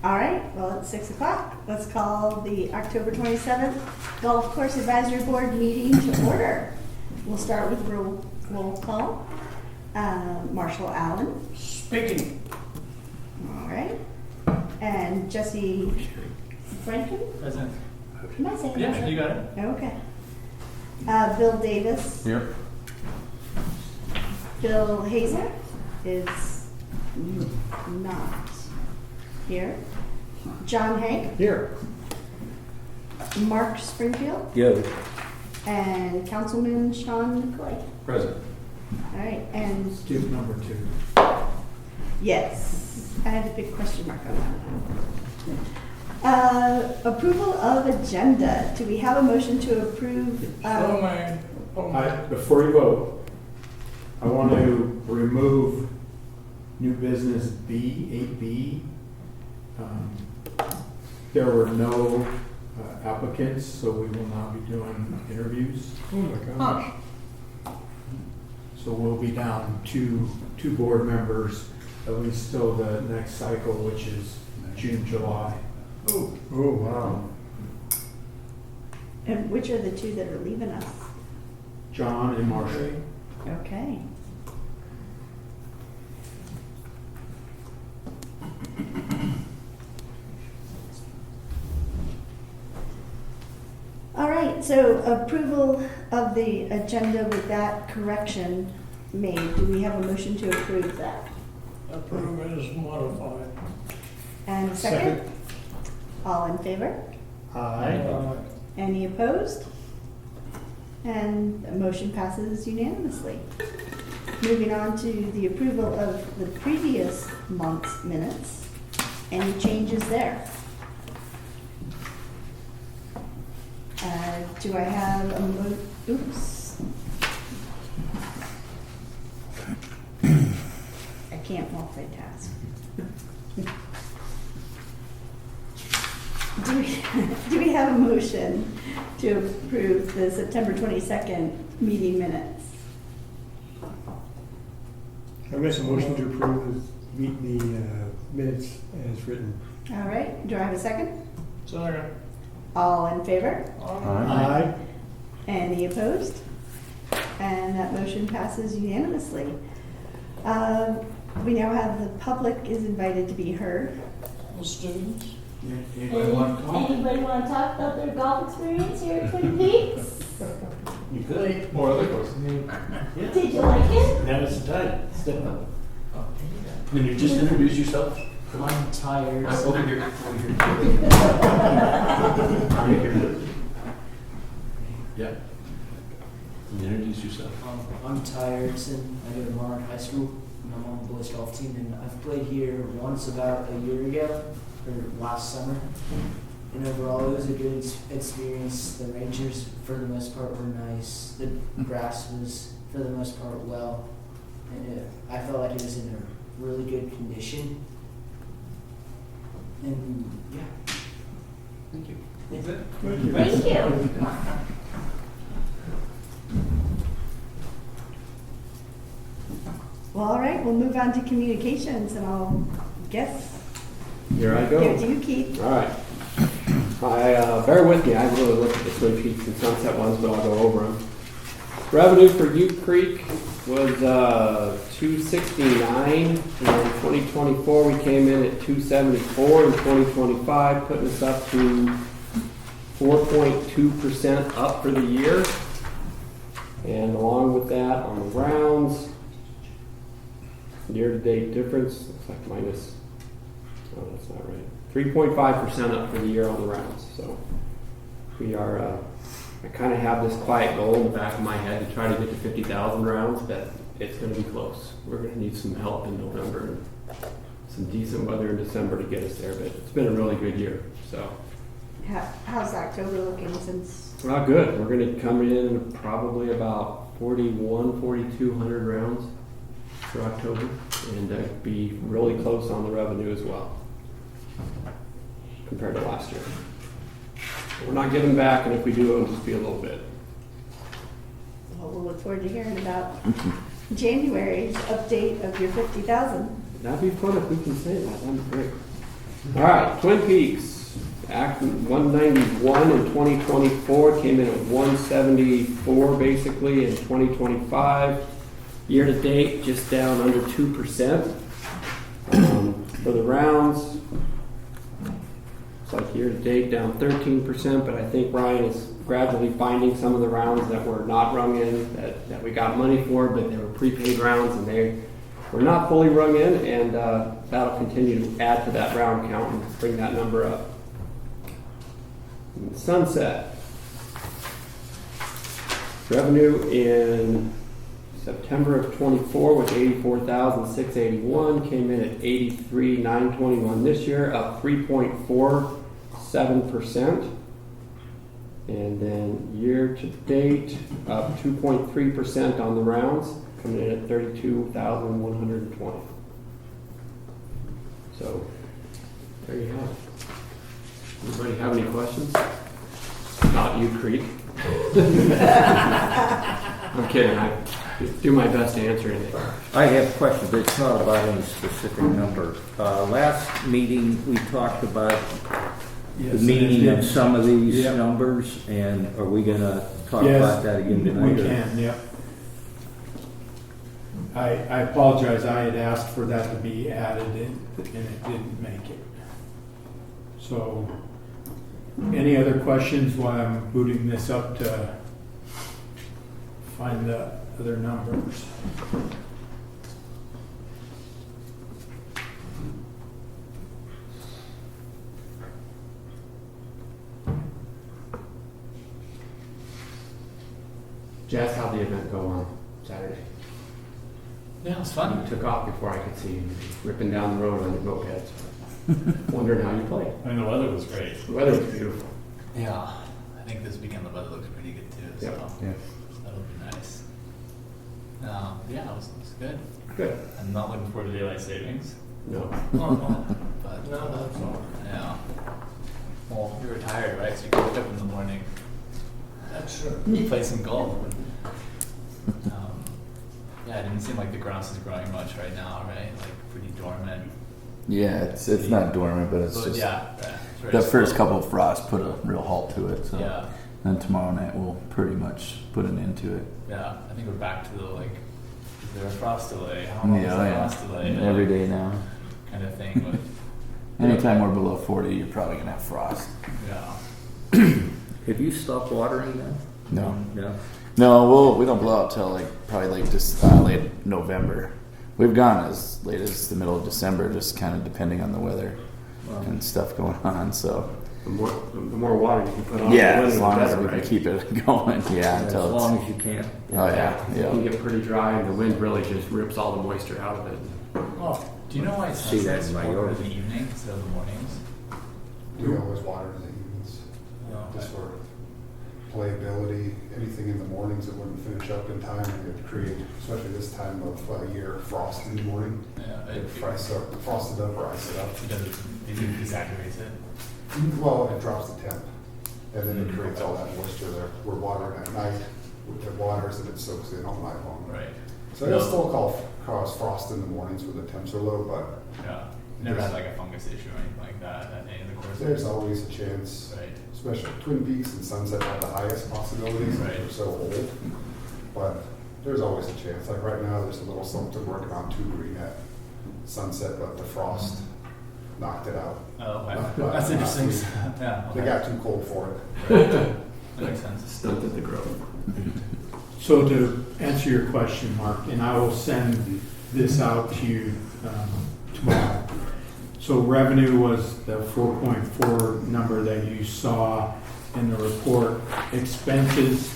All right, well, it's 6 o'clock. Let's call the October 27th Golf Course Advisory Board meeting to order. We'll start with roll call. Marshall Allen. Speaking. All right. And Jesse Franklin. Present. Am I saying Yeah, that? you got it. Okay. Bill Davis. Here. Bill Hazer is not here. John Hank. Here. Mark Springfield. Good. And Councilman Sean McCoy. Present. All right, and Skip number 2. yes, I had a big question mark on that. Approval of agenda. Do we have a motion to approve? Before you vote, I want to remove new business B, 8B. There were no applicants, so we will not be doing interviews. Oh my gosh. So we'll be down two board members, at least till the next cycle, which is June, July. Oh wow. And which are the two that are leaving us? John and Marshall. Okay. All right, so approval of the agenda with that correction made. Do we have a motion to approve that? Approve as modified. And second? All in favor? Aye. Any opposed? And the motion passes unanimously. Moving on to the approval of the previous month's minutes. Any changes there? Do I have a oops. I can't multitask. Do we have a motion to approve the September 22nd meeting minutes? I make a motion to approve the minutes as written. All right, do I have a second? Second. All in favor? Aye. Any opposed? And that motion passes unanimously. We now have the public is invited to be heard. Students. Anybody want to talk? Anybody want to talk about their golf experience here at Twin Peaks? You could. Or other courses. Did you like it? Now it's the time. Step up. Can you just introduce yourself? I'm tired. Over here. Yeah. Can you introduce yourself? I'm tired, and I go to Monarch High School, and I'm on the boys golf team, and I've played here once about a year ago, or last summer. And overall, it was a good experience. The Rangers, for the most part, were nice. The grass was, for the most part, well. And I felt like it was in a really good condition. And yeah. Thank you. Thank you. Well, all right, we'll move on to communications, and I'll guess. Here I Give go. it to you, Keith. All right. Bear with me. I haven't really looked at the Twin Peaks and Sunset ones, but I'll go over them. Revenue for Ute Creek was $269 in 2024. We came in at $274 in 2025, putting us up to 4.2% up for the year. And along with that, on the rounds, year-to-date difference looks like minus. Oh, that's not right. 3.5% up for the year on the rounds. So we are. I kind of have this quiet goal in the back of my head to try to get to 50,000 rounds, but it's going to be close. We're going to need some help in November and some decent weather in December to get us there. But it's been a really good year. So How's October looking since? well, good. We're going to come in probably about 4,200 rounds for October, and be really close on the revenue as well compared to last year. We're not giving back, and if we do, it'll just be a little bit. Well, we'll look forward to hearing about January's update of your 50,000. That'd be fun if we can say that. That'd be great. All right, Twin Peaks, Act 191 in 2024 came in at 174 basically in 2025. Year to date, just down under 2%. For the rounds, it's like year to date down 13%, but I think Ryan is gradually finding some of the rounds that were not rung in, that we got money for, but they were prepaid rounds and they were not fully rung in, and that'll continue to add to that round count and bring that number up. And Sunset. Revenue in September of 24 was 84,681, came in at 83,921 this year, up 3.47%. And then year to date, up 2.3% on the rounds, coming in at 32,120. So there you have it. Anybody have any questions? Not you, Creek. I'm kidding. I do my best to answer anything. I have questions, but it's not about any specific number. Last meeting, we talked about the meaning of some of these Yep. numbers, and are we gonna talk Yes, about that again tonight? We or- can, yep. I apologize, I had asked for that to be added in, and it didn't make it. So, any other questions while I'm booting this up to find the other numbers? Jess, how'd the event go on Saturday? Yeah, it was fun. You took off before I could see you ripping down the road on your mopeds. Wondering how you played. I mean, the weather was great. The weather was beautiful. Yeah, I think this weekend the weather looks pretty good too, so Yep. Yeah. that'll be nice. Yeah, it was good. Good. I'm not looking forward to daylight savings. No. But No, that's all. yeah. Well, you were tired, right? So you could wake up in the morning, That's true. play some golf. Yeah, it didn't seem like the grass is growing much right now, right? Like pretty dormant. Yeah, it's not dormant, but it's But just yeah, it's very the first slow. couple of frosts put a real halt to it. So Yeah, then tomorrow night we'll pretty much put an end to it. yeah. I think we're back to the like, is there a frost delay? How long is the frost delay? Every day now. Kind of thing. But Anytime we're below 40, you're probably gonna have frost. yeah. Have you stopped watering then? No, No? no, we don't blow out till probably late November. We've gone as late as the middle of December, just kind of depending on the weather Wow. and stuff going on. So The more water you can put on yeah, the as wind, long the as better, we right? can keep it going. Yeah, As until long it's, as you can. oh yeah, It can yeah. get pretty dry and the wind really just rips all the moisture out of it. Oh, do you know why See that sunsets in my forward yard. in the evening instead of the mornings? We always water in the evenings, just for playability. Anything in the mornings that wouldn't finish up in time, it would create, especially this time of year, frost in the morning. Yeah, It frosts it up or ice it up. it desaturates it. Well, it drops the temp, and then it creates all that moisture there. We're watering at night, it waters and it soaks in all night long. Right. So it'll still cause frost in the mornings when the temps are low, but Yeah. Never had like a fungus issue or anything like that in the course of there's always a chance. Right. Especially Twin Peaks and Sunset have the highest possibilities, Right. they're so old. But there's always a chance. Like right now, there's a little something working on 2 green at Sunset, but the frost knocked it out. Oh, okay. But That's interesting. last Yeah. They Okay. got too cold for it. That makes sense. Stunted the growth. So to answer your question, Mark, and I will send this out to you tomorrow. So revenue was the 4.4 number that you saw in the report. Expenses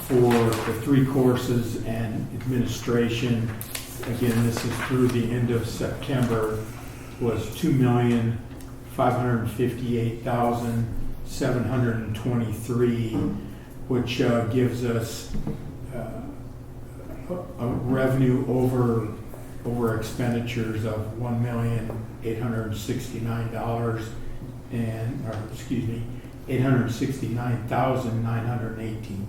for the 3 courses and administration, again, this is through the end of September, was $2,558,723, which gives us a revenue over expenditures of $1,869 and, or excuse me, $869,918.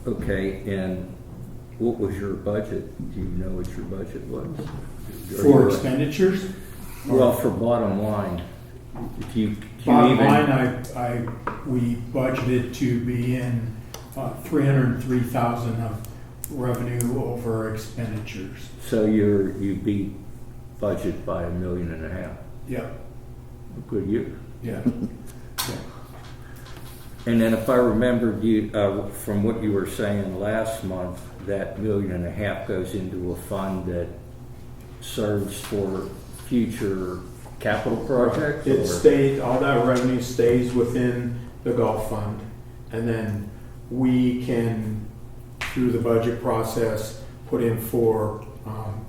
Okay, and what was your budget? Do you know what your budget was? For expenditures? Well, for bottom line, do you Bottom even, line, we budgeted to be in 303,000 of revenue over expenditures. so you beat budget by $1.5 million. Yep, Good year. yeah. And then if I remembered you, from what you were saying last month, that $1.5 million goes into a fund that serves for future capital projects? It or- stays, all that revenue stays within the golf fund. And then we can, through the budget process, put in for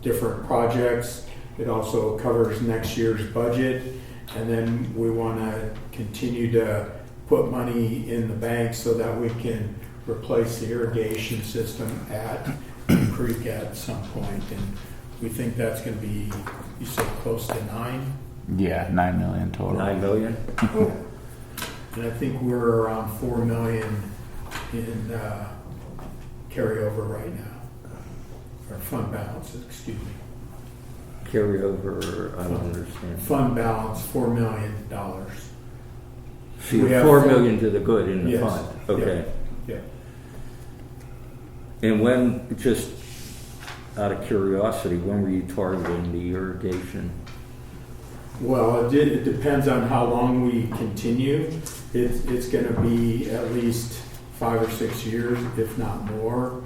different projects. It also covers next year's budget. And then we want to continue to put money in the bank so that we can replace the irrigation system at the creek at some point. And we think that's going to be, you said close to 9? Yeah, 9 million total. $9 million? And I think we're around 4 million in carryover right now. Or fund balance, excuse me. Carryover, I don't understand. Fund balance, $4 million. So you We have have $4 four- million to the good in the Yes. fund? Okay. Yeah. And when, just out of curiosity, when were you targeting the irrigation? Well, it depends on how long we continue. It's going to be at least 5 or 6 years, if not more.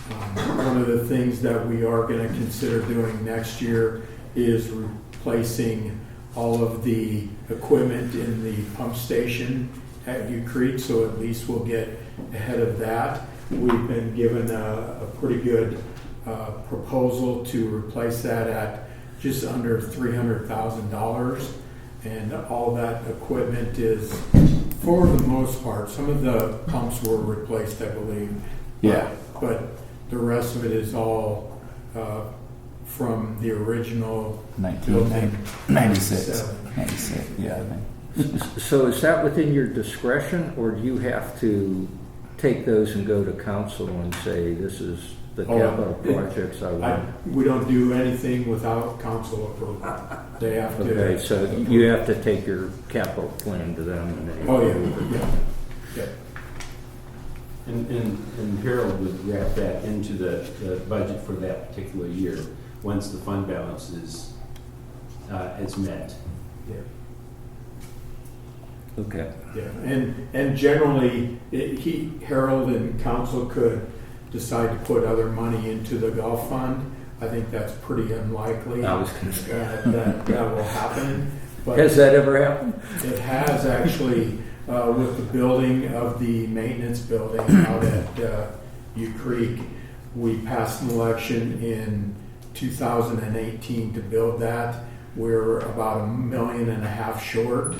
One of the things that we are going to consider doing next year is replacing all of the equipment in the pump station at U Creek, so at least we'll get ahead of that. We've been given a pretty good proposal to replace that at just under $300,000, and all that equipment is, for the most part, some of the pumps were replaced, I believe. Yeah. But the rest of it is all from the original building. 96. 96, yeah, I think. So is that within your discretion, or do you have to take those and go to council and say, this is the capital projects I want? We don't do anything without council approval. They have to. Okay, so you have to take your capital plan to them and they. Oh, yeah. And Harold would wrap that into the budget for that particular year, once the fund balance is met. Okay. Yeah, and generally, Harold and council could decide to put other money into the golf fund. I think that's pretty unlikely I was going to say. that will happen. But Has that ever happened? it has actually, with the building of the maintenance building out at U Creek. We passed an election in 2018 to build that. We're about $1.5 million short,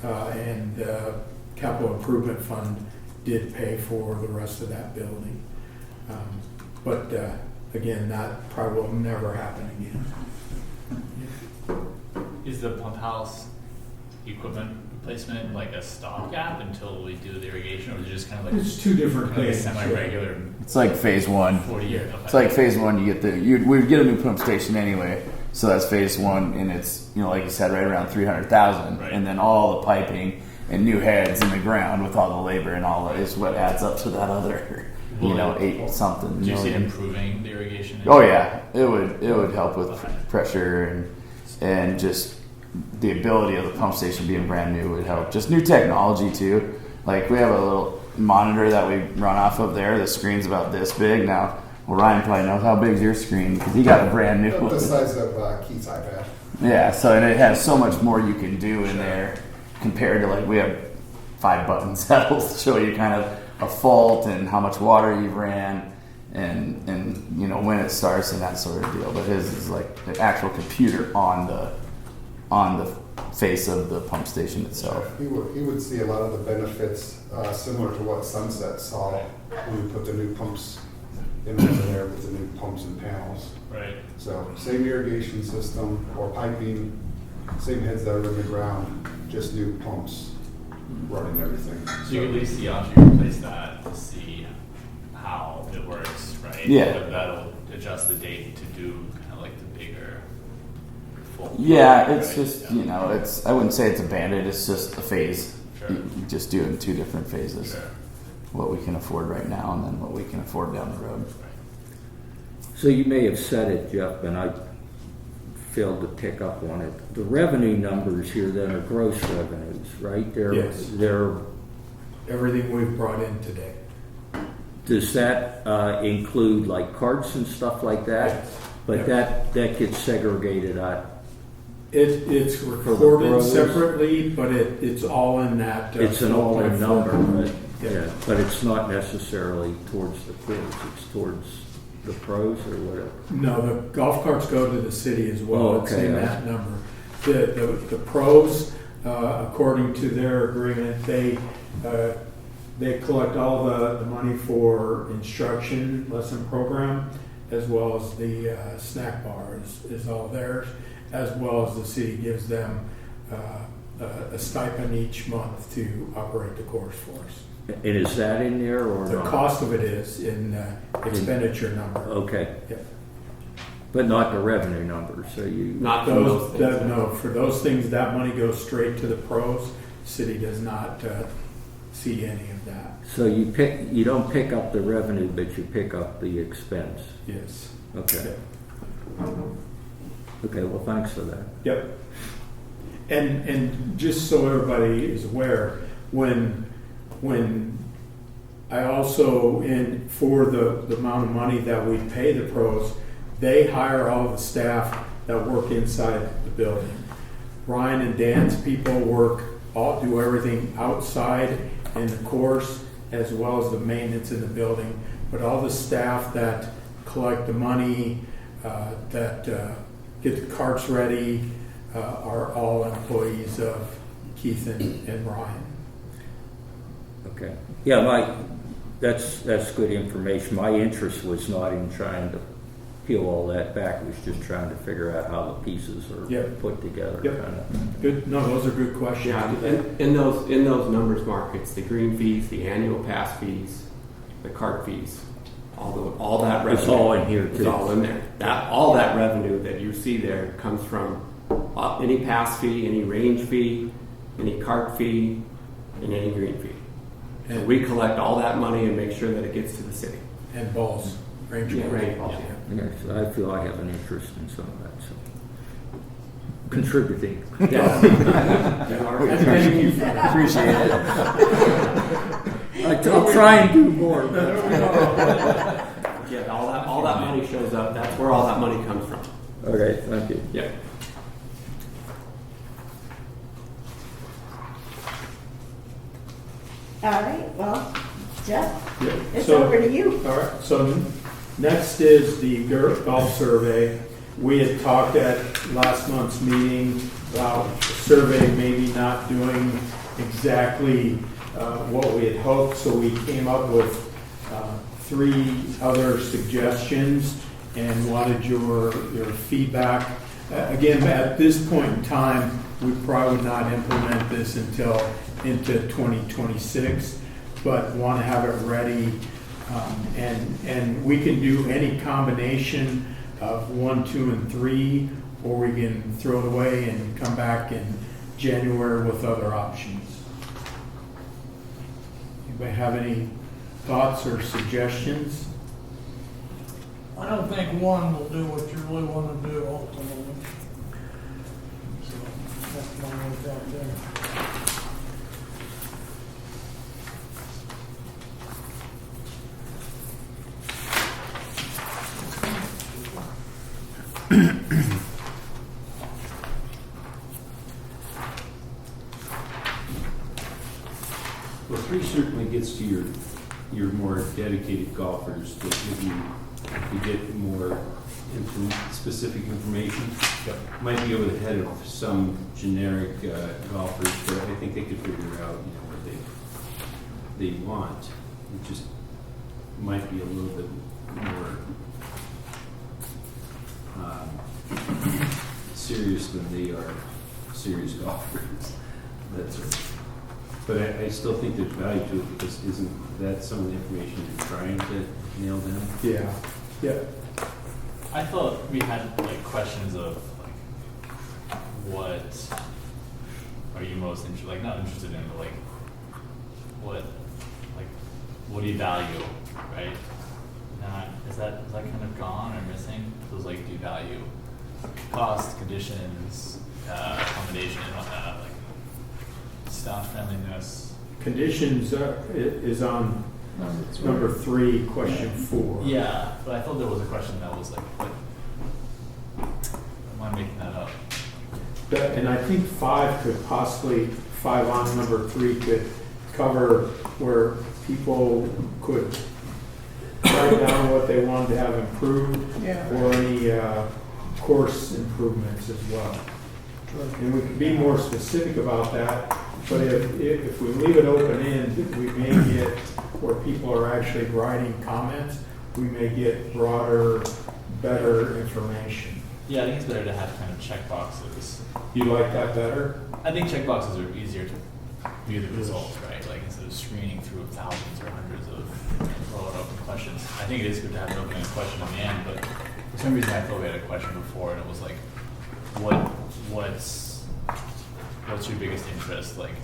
and the capital improvement fund did pay for the rest of that building. But again, that probably will never happen again. Is the pump house equipment replacement like a stopgap until we do the irrigation, or is it just kind of like It's two different like a things. semi-regular It's like phase 1. 40-year? It's like phase 1. You get we would get a new pump station anyway, so that's phase 1, and it's, you know, like you said, right around 300,000, Right. and then all the piping and new heads in the ground with all the labor and all that is what adds up to that other, you know, 8 something Do you see it million. improving the irrigation? Oh yeah, it would help with pressure and just the ability of the pump station being brand new would help. Just new technology too. Like we have a little monitor that we run off of there. The screen's about this big now. Well, Ryan probably knows how big's your screen because he got a brand new The one. size of Keith's iPad. Yeah, so and it has so much more you can do in there compared to like we have 5 buttons that'll show you kind of a fault and how much water you've ran and you know when it starts and that sort of deal. But his is like the actual computer on the face of the pump station itself. He would see a lot of the benefits similar to what Sunset saw when we put the new pumps in over there with the new pumps and panels. Right. So same irrigation system or piping, same heads that are in the ground, just new pumps running everything. So you at least see after you replace that to see how it works, right? Yeah. But that'll adjust the date to do kind of like the bigger full. Yeah, it's Right, just, yeah. you know, I wouldn't say it's a bandit, it's just a phase. Sure. You just do it in two different phases. Sure. What we can afford right now and then what we can afford down the road. So you may have said it, Jeff, and I failed to pick up on it. The revenue numbers here then are gross revenues, right? Yes. They're Everything we've brought in today. Does that include like carts and stuff like that? Yes. But that gets segregated out. It's the recorded pros. separately, but it's all in that. It's an all-in 4.4. number, but Yeah. but it's not necessarily towards the courts. It's towards the pros or whatever. No, the golf carts go to the city as well. Oh, It's okay. in that number. The pros, according to their agreement, they collect all the money for instruction lesson program, as well as the snack bar is all theirs, as well as the city gives them a stipend each month to operate the course for us. And is that in there or The not? cost of it is in the expenditure number. Okay. Yeah. But not the revenue number. So you Not from those things. No, for those things, that money goes straight to the pros. City does not see any of that. so you don't pick up the revenue, but you pick up the expense. Yes. Okay. Okay. Well, thanks for that. Yep. And just so everybody is aware, when I also, for the amount of money that we pay the pros, they hire all the staff that work inside the building. Ryan and Dan's people do everything outside in the course, as well as the maintenance in the building. But all the staff that collect the money, that get the carts ready, are all employees of Keith and Ryan. Okay. Yeah, that's good information. My interest was not in trying to peel all that back. It was just trying to figure out how the pieces are Yep. put together. Yep. Kind of. Good. No, those are good questions. Yeah, and in those numbers, Mark, it's the green fees, the annual pass fees, the cart fees, all that revenue. It's all in here It's too. all in there. All that revenue that you see there comes from any pass fee, any range fee, any cart fee, and any green fee. So And- we collect all that money and make sure that it gets to the city. And balls, range Yeah, balls. range balls, Yeah, so I feel I have an interest in some of that. So contributing. Yeah. You are- And thank you for that. Appreciate it. I'll try and do more. Yeah, all that money shows up. That's where all that money comes from. Okay, thank you. Yeah. All right, well, Jeff, Yeah. it's So- over to you. All right, so next is the golf survey. We had talked at last month's meeting about the survey maybe not doing exactly what we had hoped, so we came up with 3 other suggestions and wanted your feedback. Again, at this point in time, we probably would not implement this until into 2026, but want to have it ready. And we can do any combination of 1, 2, and 3, or we can throw it away and come back in January with other options. Anybody have any thoughts or suggestions? I don't think one will do what you really want to do ultimately. So that's my words out there. Well, 3 certainly gets to your more dedicated golfers that give you get more specific information. Might be over the head of some generic golfers, but I think they could figure out what they want. It just might be a little bit more serious than they are serious golfers. That's right. But I still think there's value to it because isn't that some of the information you're trying to nail down? Yeah. Yeah. I thought we had like questions of like what are you most interested, like not interested in, but like what do you value, right? Not, is that kind of gone or missing? Those like, do you value cost, conditions, accommodation, like staff friendliness? Conditions is on number 3, question 4. Yeah, but I thought there was a question that was like, what, am I making that up? And I think 5 could possibly, 5 on number 3 could cover where people could write down what they wanted to have improved, or any course improvements as well. And we can be more specific about that, but if we leave it open-ended, we may get, where people are actually writing comments, we may get broader, better information. Yeah, I think it's better to have kind of check boxes. You like that better? I think check boxes are easier to view the results, right? Like instead of screening through thousands or hundreds of rolled open questions. I think it is good to have an open question in the end, but for some reason I thought we had a question before and it was like, what's your biggest interest? Like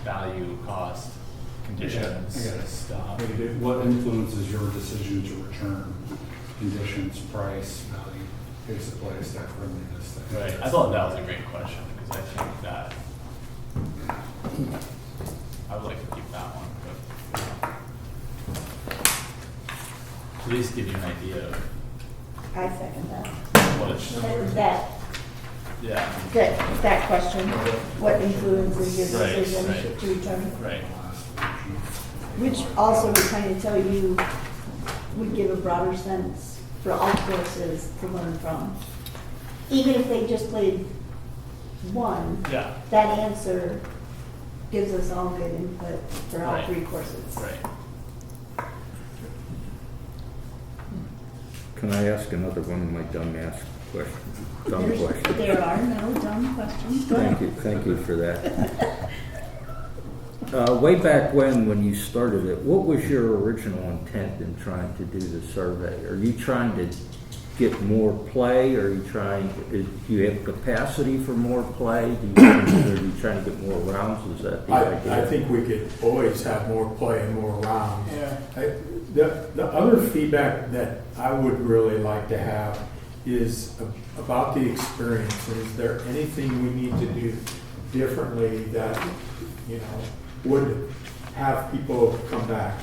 value, cost, conditions, stuff. What influences your decision to return? Conditions, price, value, pace of play, staff friendliness. Right. I thought that was a great question because I think that I would like to keep that one, but at least give you an idea of I second that. what it should. That Yeah. question, what influences your Right, decision right. to return? Right. Which also would kind of tell you, would give a broader sense for all courses to learn from. Even if they just played one, Yeah. that answer gives us all good input for all Right. 3 courses. Right. Can I ask another one of my dumb questions? Dumb There's- questions. There are no dumb questions. Go ahead. Thank you for that. Way back when you started it, what was your original intent in trying to do the survey? Are you trying to get more play? Are you do you have capacity for more play? Are you trying to get more rounds? Is that the idea? I think we could always have more play and more rounds. Yeah. The other feedback that I would really like to have is about the experience. And is there anything we need to do differently that, would have people come back,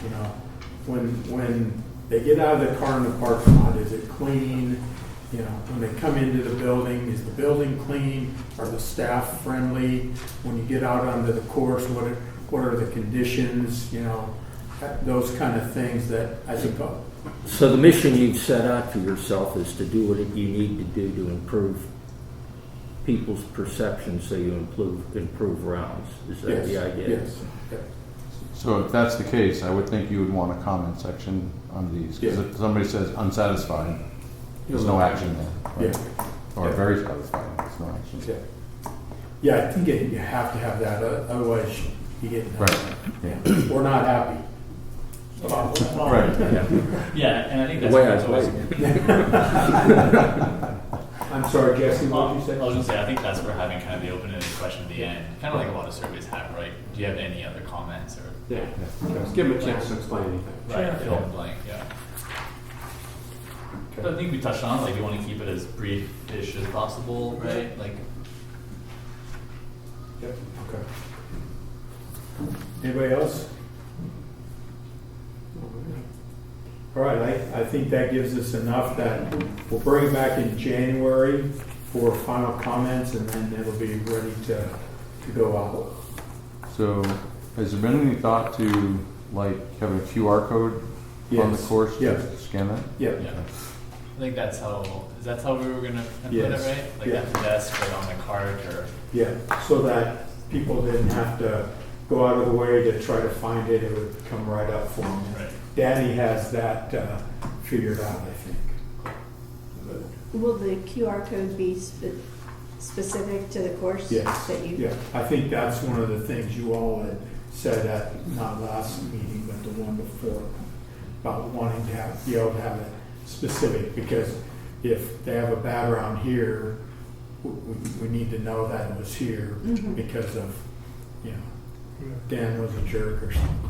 when they get out of the car in the parking lot, is it clean? When they come into the building, is the building clean? Are the staff friendly? When you get out onto the course, what are the conditions? Those kind of things that I think. So the mission you've set out for yourself is to do what you need to do to improve people's perception, so you improve rounds. Is that the idea? Yes. So if that's the case, I would think you would want a comment section on these. Because if somebody says unsatisfied, there's no action there. Right? Or very satisfied, there's no action. Yeah, I think you have to have that, otherwise you get Right. Yeah. we're not happy. Right. Yeah, and I think The that's way what I it's always. I'm sorry, Jesse, what did you say? I was gonna say, I think that's where having kind of the open-ended question at the end, kind of like a lot of surveys have, right? Do you have any other comments or? Yeah. Just give them a chance to explain anything. Right, fill in the blank, yeah. But I think we touched on, like, you want to keep it as brief-ish as possible, right? Like, Yep, okay. Anybody else? All right, I think that gives us enough that we'll bring it back in January for final comments, and then it'll be ready to go out. So has there been any thought to having a QR code on the Yes. course to Yeah. scan that? Yeah. yeah. I think that's how we were gonna put Yes. it, right? Like Yeah. at the desk or on the cart or, Yeah, so that people didn't have to go out of the way to try to find it, it would come right up for them. right? Danny has that figured out, I think. Will the QR code be specific to the course Yes. that you? Yeah, I think that's one of the things you all had said at, not last meeting, but the one before, about wanting to be able to have it specific, because if they have a background here we need to know that it was here Mhm. because of, you know, Dan was a jerk or something.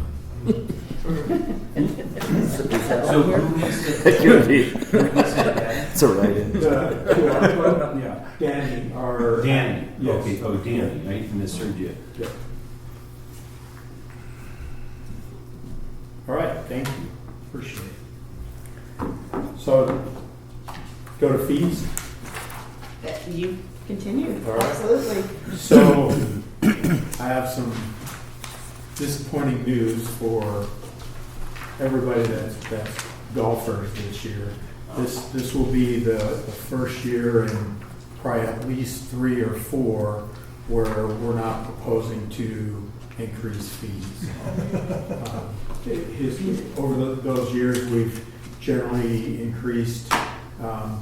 So who needs to, It could be. It's a write-in. yeah, Danny, our. Danny, Yes. okay, oh, Danny, I misheard you. Yeah. All right, thank you, appreciate it. So, go to fees. You continue, All right. absolutely. So, I have some disappointing news for everybody that's golfers this year. This will be the first year in probably at least 3 or 4 where we're not proposing to increase fees. Over those years, we've generally increased $1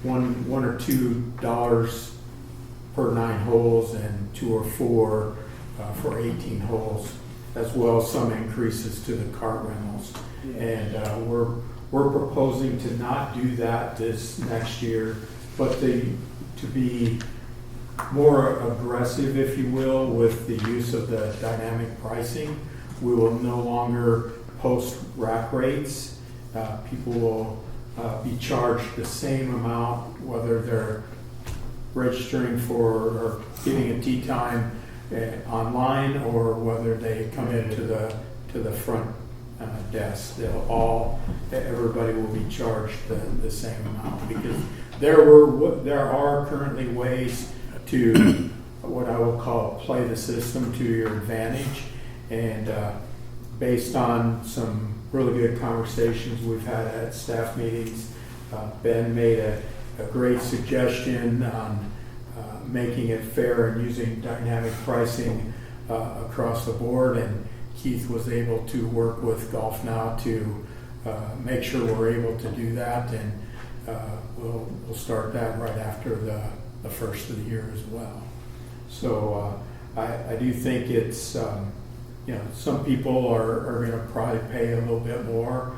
or $2 per 9 holes and 2 or 4 for 18 holes, as well as some increases to the cart rentals. And we're proposing to not do that this next year, but to be more aggressive, if you will, with the use of the dynamic pricing. We will no longer post rack rates. People will be charged the same amount, whether they're registering for or getting a tee time online or whether they come into the front desk. Everybody will be charged the same amount, because there are currently ways to what I will call play the system to your advantage, and based on some really good conversations we've had at staff meetings, Ben made a great suggestion on making it fair and using dynamic pricing across the board, and Keith was able to work with Golf Now to make sure we're able to do that, and we'll start that right after the first of the year as well. So I do think it's, some people are going to probably pay a little bit more.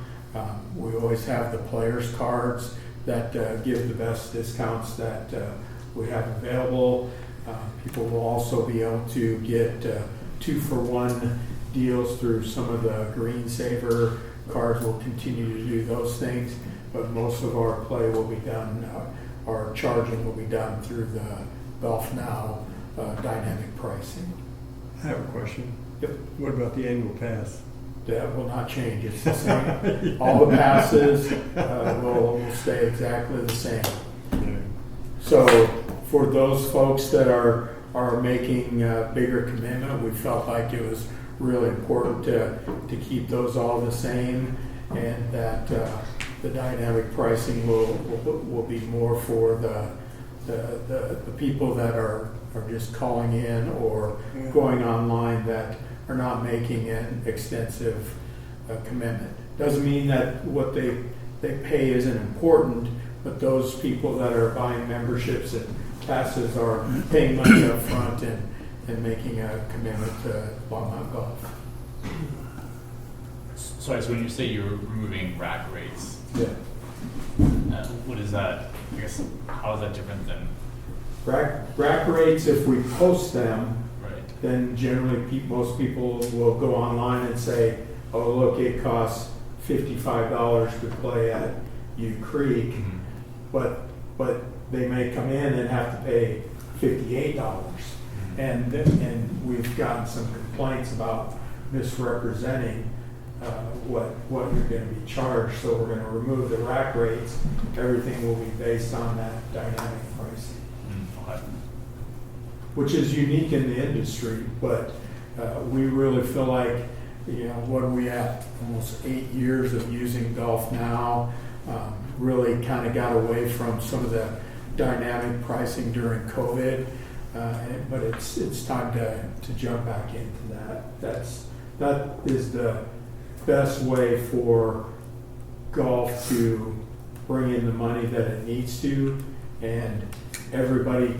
We always have the players cards that give the best discounts that we have available. People will also be able to get 2-for-1 deals through some of the Green Saver cards. Will continue to do those things, but most of our play will be done, our charging will be done through the Golf Now dynamic pricing. I have a question. Yep. What about the annual pass? That will not change, it's the same. All the passes will stay exactly the same. So for those folks that are making a bigger commitment, we felt like it was really important to keep those all the same, and that the dynamic pricing will be more for the people that are just calling in or going online that are not making an extensive commitment. Doesn't mean that what they pay isn't important, but those people that are buying memberships and passes are paying money up front and making a commitment to Longmont Golf. Sorry, so when you say you're removing rack rates, Yeah. what is that? I guess, how is that different than, Rack rates, if we post them, right? then generally most people will go online and say, oh, look, it costs $55 to play at U Creek, but they may come in and have to pay $58. And we've gotten some complaints about misrepresenting what you're going to be charged. So we're going to remove the rack rates. Everything will be based on that dynamic pricing, Okay. which is unique in the industry. But we really feel like, what are we at? Almost 8 years of using Golf Now. Really kind of got away from some of the dynamic pricing during COVID, but it's time to jump back into that. That is the best way for golf to bring in the money that it needs to, and everybody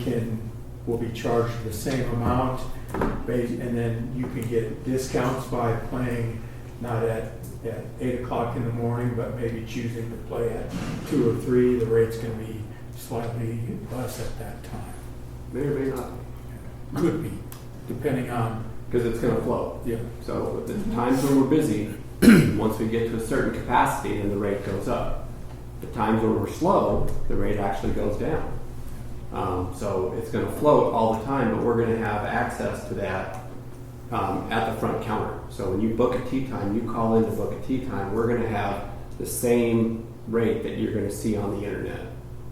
will be charged the same amount, and then you can get discounts by playing not at 8 o'clock in the morning, but maybe choosing to play at 2 or 3. The rate's going to be slightly less at that time. May or may not, Could be, depending on, because it's going to flow. yeah. So at the times when we're busy, once we get to a certain capacity, then the rate goes up. The times when we're slow, the rate actually goes down. So it's going to float all the time, but we're going to have access to that at the front counter. So when you book a tea time, you call in to book a tea time, we're going to have the same rate that you're going to see on the internet.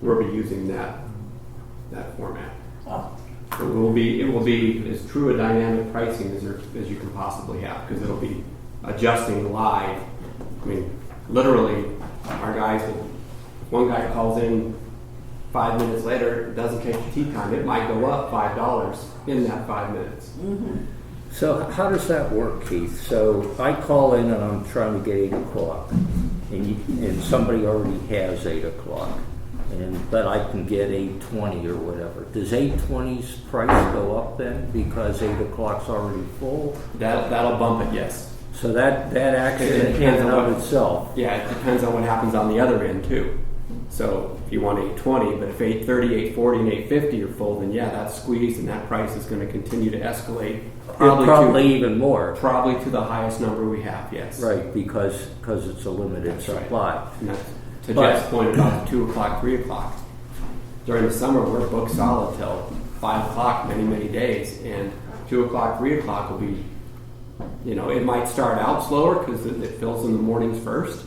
We'll be using that format. Oh. So it will be as true a dynamic pricing as you can possibly have, because it'll be adjusting live. I mean, literally, our guys will, if one guy calls in 5 minutes later, it doesn't take the tea time, it might go up $5 in that 5 minutes. So how does that work, Keith? So I call in and I'm trying to get 8 o'clock, and somebody already has 8 o'clock, but I can get 8:20 or whatever. Does 8:20's price go up then because 8 o'clock's already full? That'll bump it, yes. So that acts It in depends and on of what- itself. Yeah, it depends on what happens on the other end too. So if you want 8:20, but if 8:30, 8:40, and 8:50 are full, then yeah, that's squeezed, and that price is going to continue to escalate. Probably even more. Probably to the highest number we have, yes. Right, because it's a limited That's right. supply. And that's, to But- Jeff's point about the 2 o'clock, 3 o'clock. During the summer, we're booked solid till 5 o'clock many days, and 2 o'clock, 3 o'clock will be, it might start out slower because it fills in the mornings first.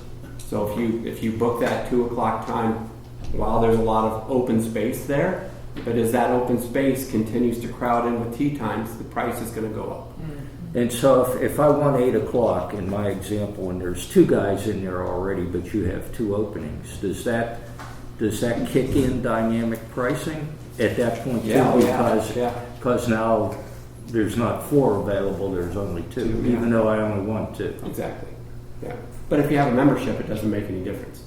So if you book that 2 o'clock time while there's a lot of open space there, but as that open space continues to crowd in with tea times, the price is going to go up. And so if I want 8 o'clock in my example, and there's 2 guys in there already, but you have 2 openings, does that kick in dynamic pricing at that point too? Yeah. Because now there's not 4 available, there's only 2, Yeah. even though I only want 2. Exactly. Yeah. But if you have a membership, it doesn't make any difference.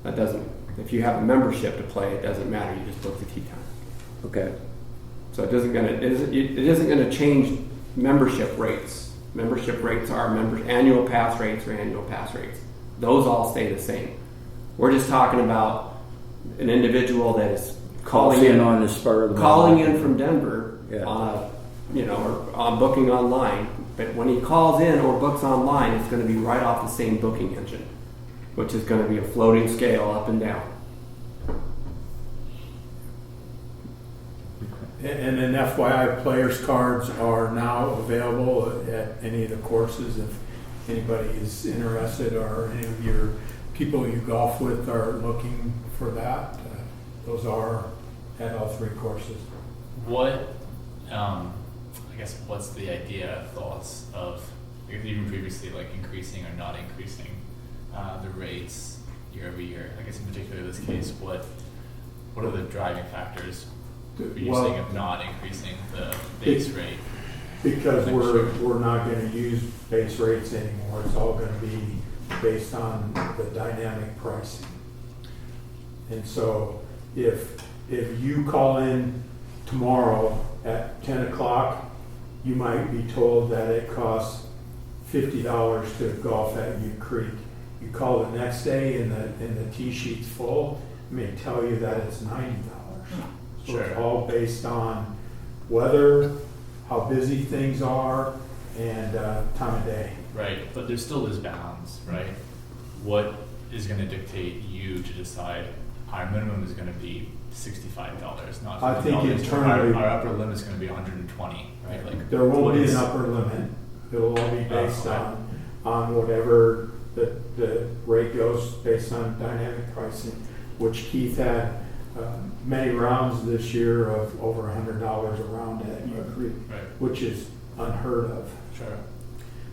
That doesn't. If you have a membership to play, it doesn't matter. You just book the tea time. Okay. So it isn't gonna change membership rates. Membership rates are annual pass rates or annual pass rates. Those all stay the same. We're just talking about an individual that is calling in on the spur of the calling moment. in from Denver Yeah. on or on booking online. But when he calls in or books online, it's going to be right off the same booking engine, which is going to be a floating scale up and down. And then FYI, players cards are now available at any of the courses. If anybody is interested or any of your people you golf with are looking for that, those are at all 3 courses. What, I guess, what's the idea, thoughts of, even previously, like increasing or not increasing the rates year over year? I guess in particular this case, what are the driving factors for you saying of not increasing the base rate? Because we're not going to use base rates anymore. It's all going to be based on the dynamic pricing. And so if you call in tomorrow at 10 o'clock, you might be told that it costs $50 to golf at Ute Creek. You call the next day and the tee sheet's full, it may tell you that it's $90. So Sure. it's all based on weather, how busy things are, and time of day. Right, but there's still this balance, right? What is going to dictate you to decide our minimum is going to be $65, not $50? I think internally- our upper limit is going to be 120, right? Like There won't what be is- an upper limit. It'll all be based okay. on whatever the rate goes based on dynamic pricing, which Keith had many rounds this year of over $100 a round at Ute Creek, Right. which is unheard of. Sure.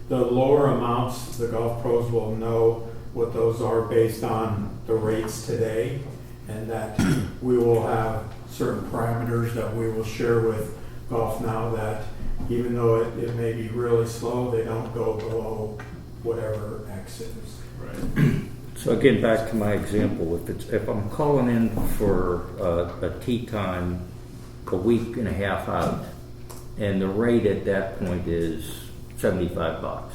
The lower amounts, the golf pros will know what those are based on the rates today, and that we will have certain parameters that we will share with Golf Now that even though it may be really slow, they don't go below whatever X is. Right. So again, back to my example, if I'm calling in for a tee time a week and a half out, and the rate at that point is $75,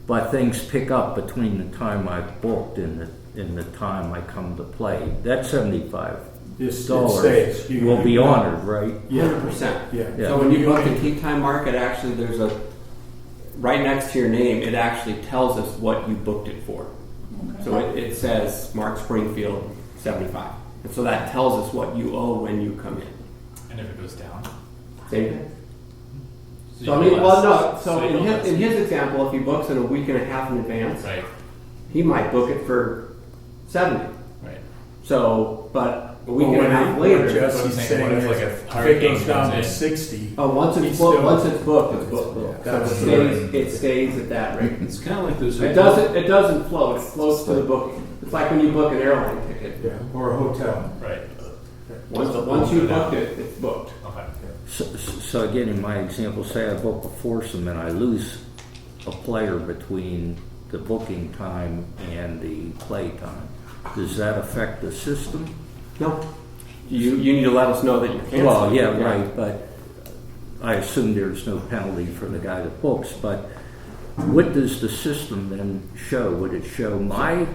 but things pick up between the time I booked and the time I come to play, that $75 It dollars stays. You- will be you- honored, right? Yeah. 100%. Yeah. Yeah. So when you book a tea time mark, it actually, there's a, right next to your name, it actually tells us what you booked it for. So it says Mark Springfield 75. And so that tells us what you owe when you come in. And if it goes down? Same thing. So So I you mean, go well, less. no, so you in go his, less. in his example, if he books it a week and a half in advance, Right, he might book it for 70. right. So, but a week Well, and a half later, But I'm Jesse's saying, saying what if, is, like, a if it hurricane goes down comes to in? 60, oh, once it's He's booked, still- once it's booked, it's booked. Yeah, So that's it stays at that rate. It's kind of like those. It doesn't float. It floats to the booking. It's like when you book an airline ticket. yeah, or a hotel. Right, Once you booked it, it's booked. okay. So again, in my example, say I book a foursome and I lose a player between the booking time and the play time. Does that affect the system? No. You need to let us know that you're canceling. Well, yeah, right, but I assume there's no penalty for the guy that books, but what does the system then show? Would it show my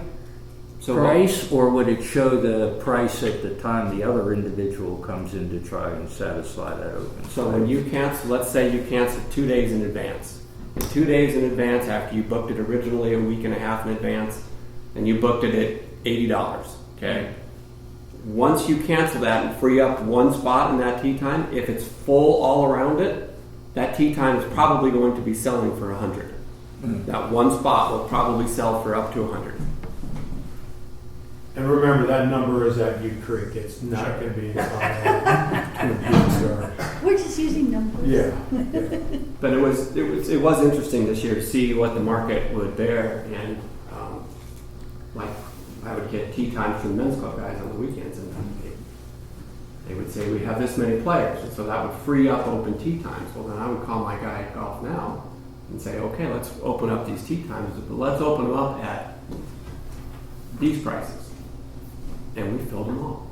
So price, or would it show the price at the time the other individual comes in to try and satisfy that open? So when you cancel, let's say you cancel 2 days in advance. And 2 days in advance after you booked it originally a week and a half in advance, and you booked it at $80, okay? Once you cancel that and free up one spot in that tea time, if it's full all around it, that tea time is probably going to be selling for 100. That one spot will probably sell for up to 100. And remember, that number is at U Creek. It's not going to be as high Twin Peaks or. We're just using numbers. Yeah. But it was interesting this year to see what the market would bear, and like I would get tea times from the men's club guys on the weekends, and they would say we have this many players, and so that would free up open tea times. Well, then I would call my guy at Golf Now and say, okay, let's open up these tea times, but let's open them up at these prices, and we filled them all.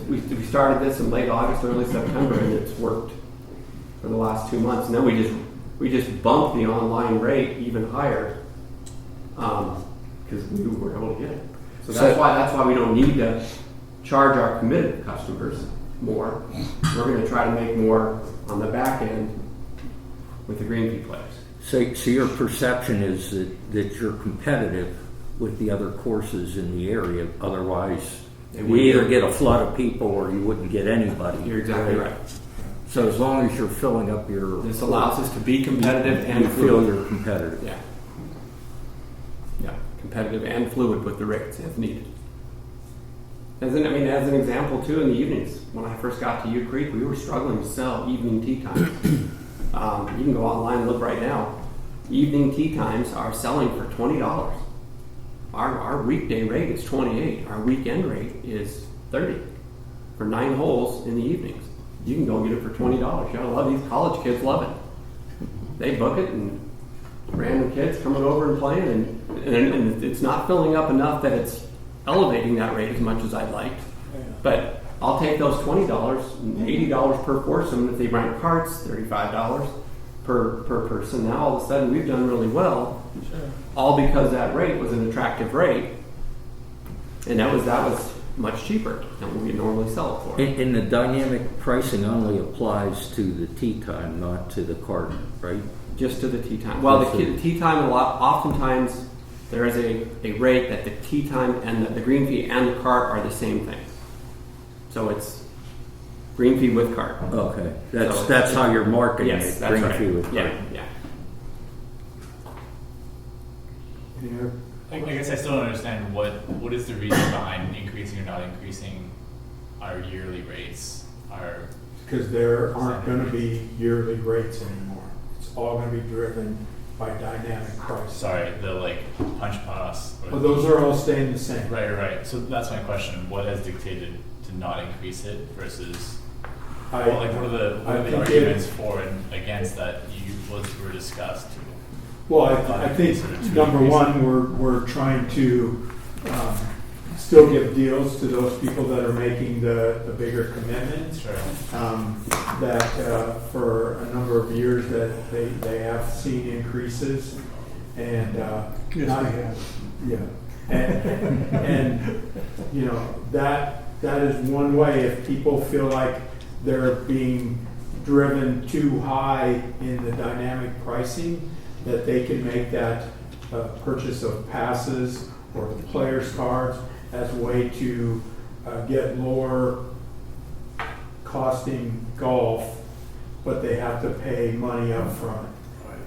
We started this in late August, early September, and it's worked for the last 2 months. And then we just bumped the online rate even higher because we were able to get it. So that's why we don't need to charge our committed customers more. We're going to try to make more on the back end with the green fee players. So your perception is that you're competitive with the other courses in the area. Otherwise, you either get a flood of people or you wouldn't get anybody. You're exactly right. So as long as you're filling up your... This allows us to be competitive and you feel fluid. you're competitive. Yeah. Yeah, competitive and fluid with the rates if needed. As an example too, in the evenings, when I first got to U Creek, we were struggling to sell evening tea times. You can go online and look right now. Evening tea times are selling for $20. Our weekday rate is $28. Our weekend rate is $30 for 9 holes in the evenings. You can go get it for $20. You gotta love these college kids love it. They book it, and random kids coming over and playing, and it's not filling up enough that it's elevating that rate as much as I'd like. But I'll take those $20, $80 per foursome. If they rent carts, $35 per person. Now all of a sudden we've done really well, all because that rate was an attractive rate, and that was much cheaper than what we normally sell it for. And the dynamic pricing only applies to the tea time, not to the cart, right? Just to the tea time. Well, the tea time, oftentimes there is a rate that the tea time and the green fee and the cart are the same thing. So it's green fee with cart. Okay, So that's how you're marketing Yes, it. that's green right. fee with cart. Yeah. I guess I still don't understand what is the reason behind increasing or not increasing our yearly rates. Because there aren't going to be yearly rates anymore. It's all going to be driven by dynamic price. Sorry, the like punch pass. Well, those are all staying the same. Right. So that's my question. What has dictated to not increase it versus what are the arguments for and against that were discussed? Well, I think number one, we're trying to still give deals to those people that are making the bigger commitments. Sure. That for a number of years that they have seen increases, and Yes, we have. yeah, and you know that that is one way. If people feel like they're being driven too high in the dynamic pricing, that they can make that purchase of passes or the players cards as a way to get lower costing golf, but they have to pay money up front.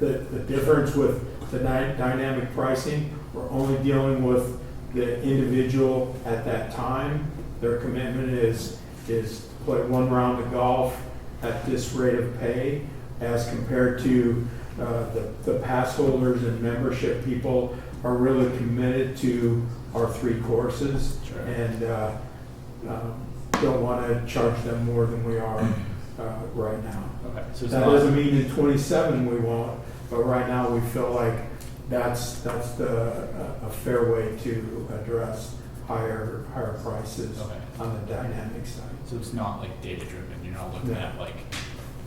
The difference with the dynamic pricing, we're only dealing with the individual at that time. Their commitment is to play one round of golf at this rate of pay, as compared to the pass holders and membership people are really committed to our 3 courses. Sure. And don't want to charge them more than we are right now. Okay, so it's That not, doesn't mean in 27 we won't, but right now we feel like that's a fair way to address higher prices Okay. on the dynamic side. so it's not like data driven, you're not looking No. at like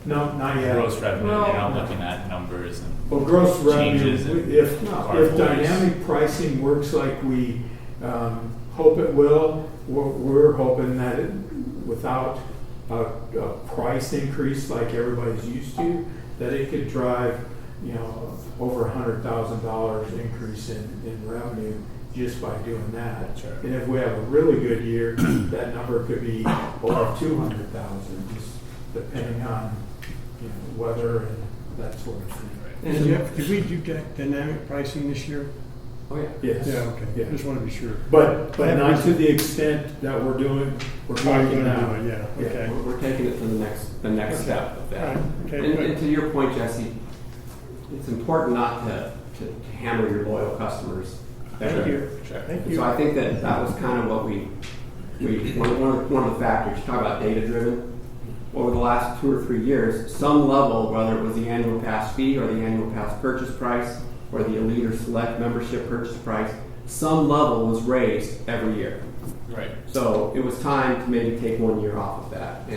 No, not yet. gross revenue, Well, you're not no. looking at numbers and. Well, gross revenue, Changes in if card if holders. dynamic pricing works like we hope it will, we're hoping that without a price increase like everybody's used to, that it could drive, over $100,000 increase in revenue just by doing that. Sure. And if we have a really good year, that number could be over 200,000, just depending on weather and that sort of thing. And Jeff, did we do dynamic pricing this year? Oh, yeah. Yes. Yeah, okay. Yeah. Just want to be sure. But not to the extent that we're doing Gonna now. do it, yeah, okay. We're taking it to the next step of All that. right, okay, And good. to your point, Jesse, it's important not to hammer your loyal customers. Thank you. Sure. Thank So you. I think that was kind of what one of the factors, you talk about data driven. Over the last 2 or 3 years, some level, whether it was the annual pass fee or the annual pass purchase price or the elite or select membership purchase price, some level was raised every year. Right. So it was time to maybe take 1 year off of that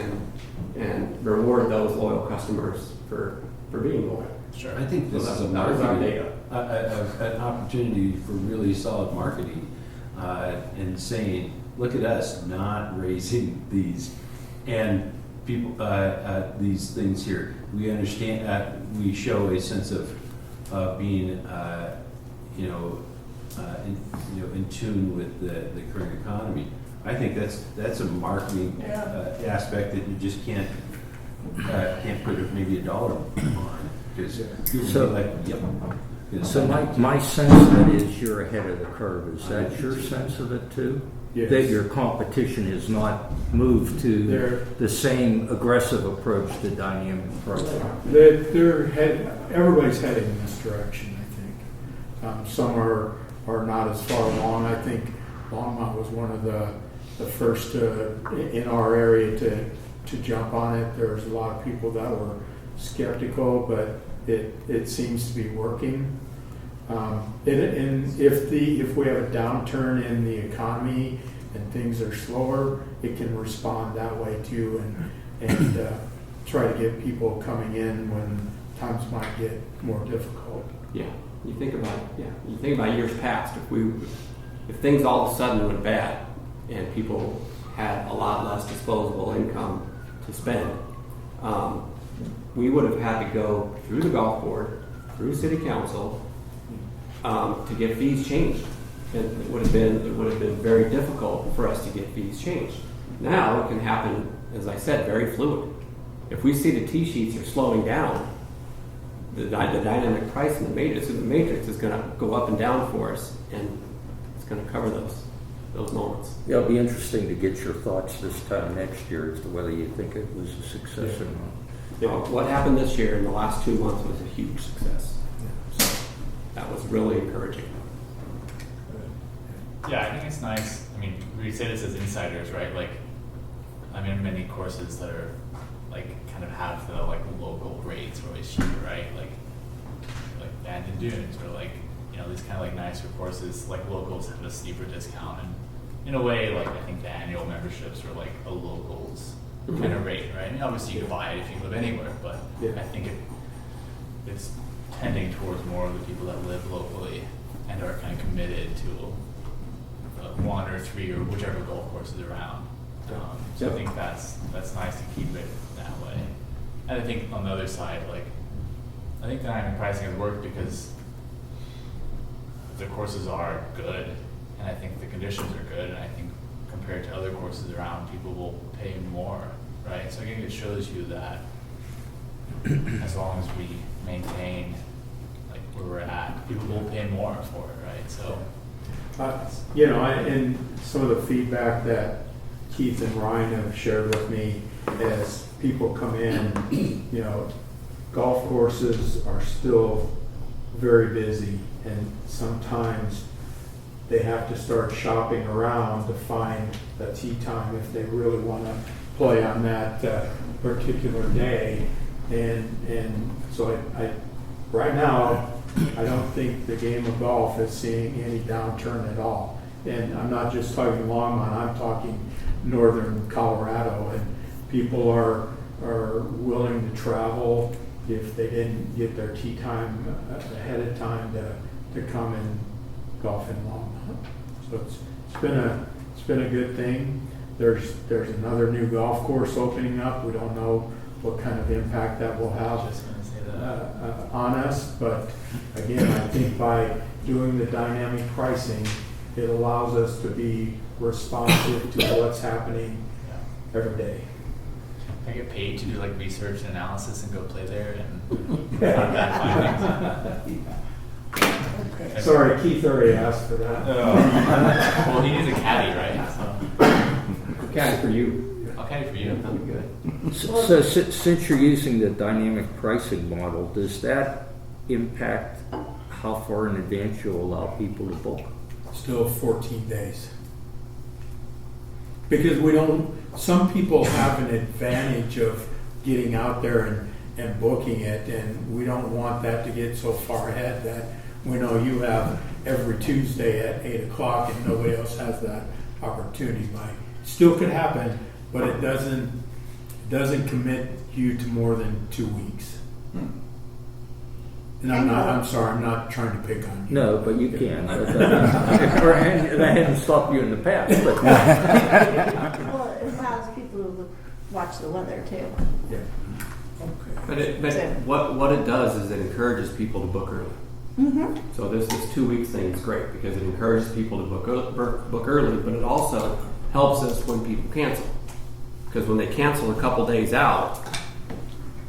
and reward those loyal customers for being loyal. Sure. I think this So is a that was our marketing, data. an opportunity for really solid marketing, and saying, look at us not raising these, and people, these things here. We understand, we show a sense of being, in tune with the current economy. I think that's a marketing aspect that you just can't put maybe a dollar on, because people So- be like, yep. So my sense of it is you're ahead of the curve. Is that your sense of it too? Yes. That your competition has not moved to They're- the same aggressive approach to dynamic pricing? Everybody's heading in this direction, I think. Some are not as far along. I think Longmont was one of the first in our area to jump on it. There was a lot of people that were skeptical, but it seems to be working. And if we have a downturn in the economy and things are slower, it can respond that way too, and try to get people coming in when times might get more difficult. Yeah, you think about years past. If things all of a sudden went bad and people had a lot less disposable income to spend, we would have had to go through the golf board, through city council, to get fees changed. And it would have been very difficult for us to get fees changed. Now it can happen, as I said, very fluid. If we see the tee sheets are slowing down, the dynamic price in the matrix is going to go up and down for us, and it's going to cover those moments. Yeah, it'll be interesting to get your thoughts this time next year as to whether you think it was a success or not. What happened this year in the last 2 months was a huge success. So that was really encouraging. Yeah, I think it's nice. I mean, we say this as insiders, right? Like, I'm in many courses that are like kind of have the like local rates are always cheaper, right? Like Bandon Dunes or like these kind of like nicer courses. Like locals have a steeper discount, and in a way, like I think the annual memberships are like a locals kind of rate, right? And obviously you can buy it if you live anywhere, but I think it's tending towards more of the people that live locally and are kind of committed to 1 or 3 or whichever golf course is around. So Yep. I think that's nice to keep it that way. And I think on the other side, like, I think dynamic pricing has worked because the courses are good, and I think the conditions are good, and I think compared to other courses around, people will pay more, right? So I think it shows you that as long as we maintain like where we're at, people will pay more for it, right? So You know, and some of the feedback that Keith and Ryan have shared with me as people come in, you know, golf courses are still very busy, and sometimes they have to start shopping around to find a tee time if they really want to play on that particular day. And so I right now, I don't think the game of golf is seeing any downturn at all. And I'm not just talking Longmont, I'm talking northern Colorado, and people are willing to travel if they didn't get their tee time ahead of time to come and golf in Longmont. So it's been a good thing. There's another new golf course opening up. We don't know what kind of impact that will have just gonna say that. on us, but again, I think by doing the dynamic pricing, it allows us to be responsive to what's happening Yeah. every day. I get paid to do like research and analysis and go play there and find bad findings. Okay. Sorry, Keith already asked for that. Well, he needs a caddy, right? So Okay, for you. I'll caddy for you. That'd be good. So since you're using the dynamic pricing model, does that impact how far in advance you allow people to book? Still 14 days. Because some people have an advantage of getting out there and booking it, and we don't want that to get so far ahead that we know you have every Tuesday at 8 o'clock and nobody else has that opportunity. Still could happen, but it doesn't commit you to more than 2 weeks. And I'm sorry, I'm not trying to pick on you. No, but you can. Or I hadn't stopped you in the past. But Well, it allows people to watch the weather too. Yeah. Okay. But what it does is it encourages people to book early. Mm-hmm. So this 2 weeks thing is great because it encourages people to book early, but it also helps us when people cancel. Because when they cancel a couple days out,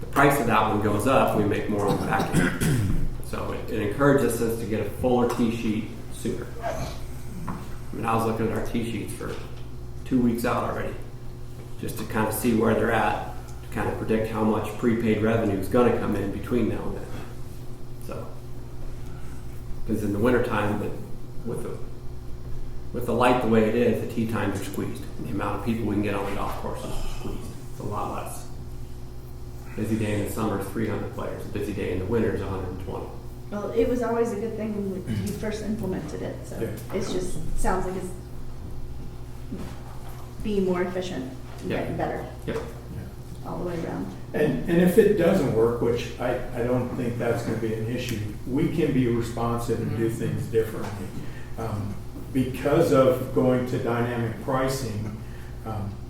the price of that one goes up, we make more on the back end. So it encourages us to get a fuller tee sheet sooner. I mean, I was looking at our tee sheets for 2 weeks out already, just to kind of see where they're at, to kind of predict how much prepaid revenue is going to come in between now and then. So, because in the wintertime, with the light the way it is, the tee times are squeezed. And the amount of people we can get on the golf course is squeezed. It's a lot less. Busy day in the summer is 300 players. A busy day in the winter is 120. Well, it was always a good thing when you first implemented it, so Yeah. it's just, sounds like it's being more efficient and Yeah. getting better Yep. all the way around. And if it doesn't work, which I don't think that's going to be an issue, we can be responsive and do things differently. Because of going to dynamic pricing,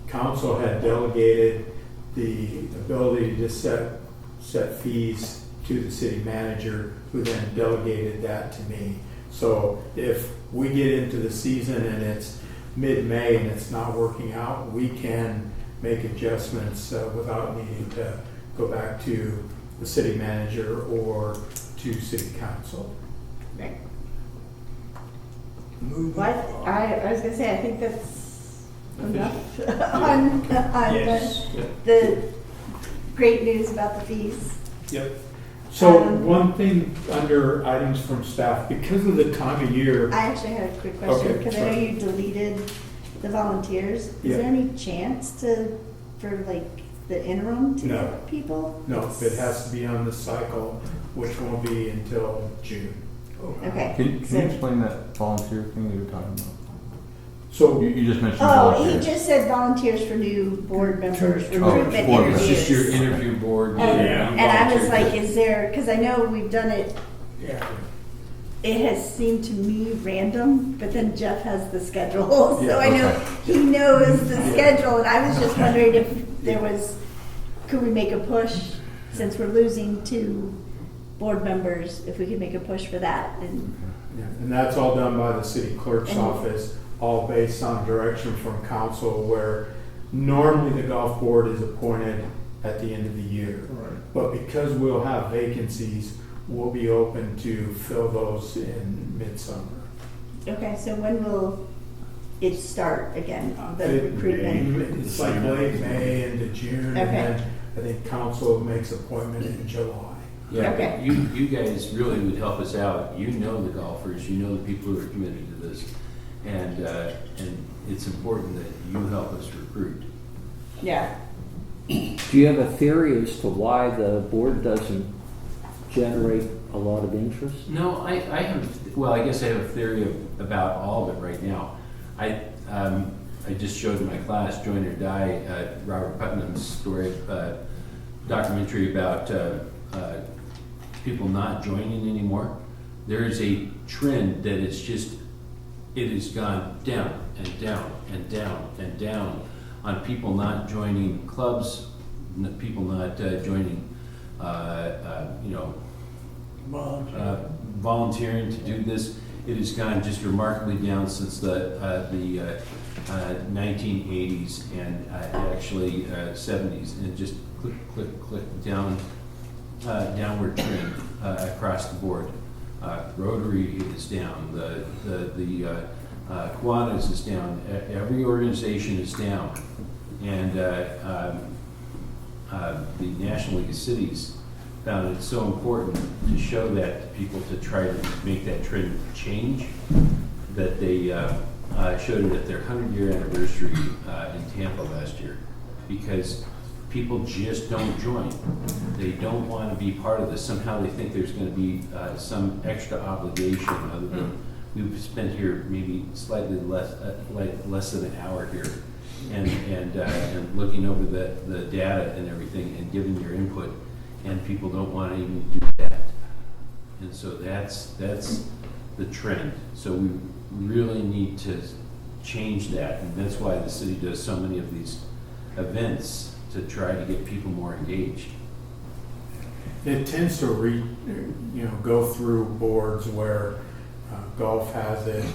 council had delegated the ability to set fees to the city manager, who then delegated that to me. So if we get into the season and it's mid-May and it's not working out, we can make adjustments without needing to go back to the city manager or to city council. Right. Moving Well, on. I was gonna say, I think that's enough on Yes. the great news about the fees. Yep. So one thing under items from staff, because of the time of year, I actually had a quick question, Okay, because I know sorry. you deleted the volunteers. Is Yeah. there any chance for like the interim to No. get people? no, it has to be on the cycle, which won't be until June. Okay. Can you so- explain that volunteer thing that you were talking about? So You just mentioned Oh, he volunteers. just said volunteers for new board members, Oh, recruitment board interviews. It's just your interview board. And I was volunteer. like, is there, because I know we've done it yeah. it has seemed to me random, but then Jeff has the schedule, so I know okay. he knows the schedule, and I was just wondering if there was, could we make a push, since we're losing 2 board members, if we could make a push for that, and, Yeah, and that's all done by the city clerk's And- office, all based on direction from council, where normally the golf board is appointed at the end of the year. Right. But because we'll have vacancies, we'll be open to fill those in midsummer. okay, so when will it start again, the It- recruitment? It's like late May into June, and Okay. then I think council makes appointment in July. Yeah, Okay. but you guys really would help us out. You know the golfers, you know the people who are committed to this. And it's important that you help us recruit. Yeah, Do you have a theory as to why the board doesn't generate a lot of interest? No, I have, well, I guess I have a theory about all of it right now. I just showed in my class, Join or Die, Robert Putnam's story, documentary about people not joining anymore. There is a trend that it's just, it has gone down and down and down and down on people not joining clubs, people not joining, volunteering to do this. It has gone just remarkably down since the 1980s and actually 70s, and just click down, downward trend across the board. Rotary is down. The Kiwanis is down. Every organization is down, and the National League of Cities found it so important to show that to people, to try to make that trend change, that they showed it at their 100-year anniversary in Tampa last year, because people just don't join. They don't want to be part of this. Somehow they think there's going to be some extra obligation other than we've spent here maybe slightly less than an hour here, and looking over the data and everything and giving your input, and people don't want to even do that. And so that's the trend. So we really need to change that, and that's why the city does so many of these events to try to get people more engaged. It tends to go through boards where golf has it.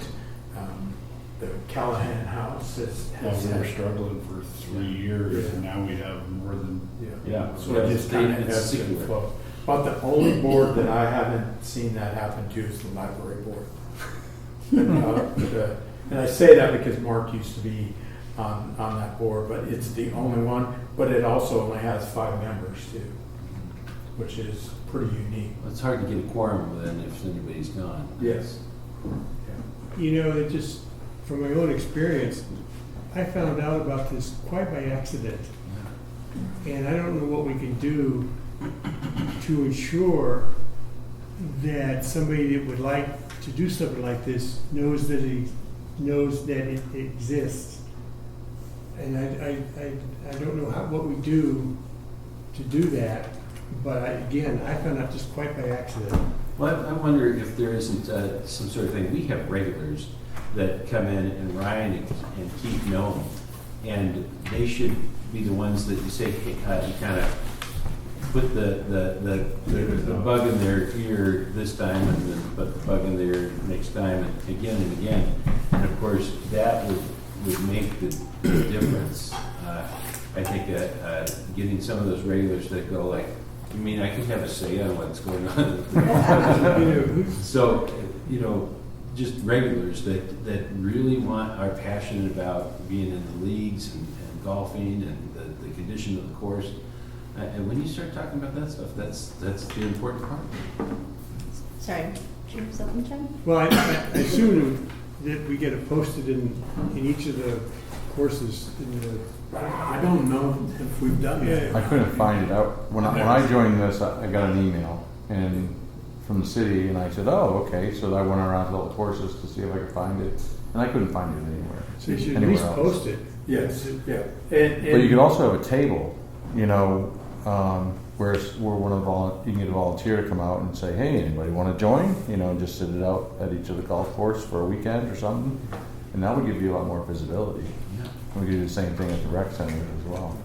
The Callahan House has We were it. struggling for 3 years, Yeah. and now we have more than. Yeah. So it just kind of It's ebbs and singular. flows. But the only board that I haven't seen that happen to is the library board. And I say that because Mark used to be on that board, but it's the only one. But it also only has 5 members too, which is pretty unique. It's hard to get a quorum then if anybody's gone. Yes. You know, it just, from my own experience, I found out about this quite by accident. And I don't know what we can do to ensure that somebody that would like to do something like this knows that it exists. And I don't know what we do to do that, but I found out just quite by accident. Well, I wonder if there isn't some sort of thing. We have regulars that come in, and Ryan and Keith know them, and they should be the ones that you say, hey, you kind of put the bug in their ear this time, and then put the bug in their ear next time, and again. And of course, that would make the difference. I think getting some of those regulars that go like, I mean, I could have a say on what's going on. So, just regulars that really are passionate about being in the leagues and golfing and the condition of the course. And when you start talking about that stuff, that's the important part. sorry, do you have something, Jen? Well, I assume that we get it posted in each of the courses in the. I don't know if we've done it. I couldn't find it out. When I joined this, I got an email and from the city, and I said, "Oh, okay." So I went around to all the courses to see if I could find it, and I couldn't find it anywhere. So you should at anywhere least else. post it. Yes, yeah. But you could also have a table, where one of you can get a volunteer to come out and say, hey, anybody want to join? You know, and just sit it out at each of the golf course for a weekend or something. And that would give you a lot more visibility. Yeah. We could do the same thing at the rec center as well.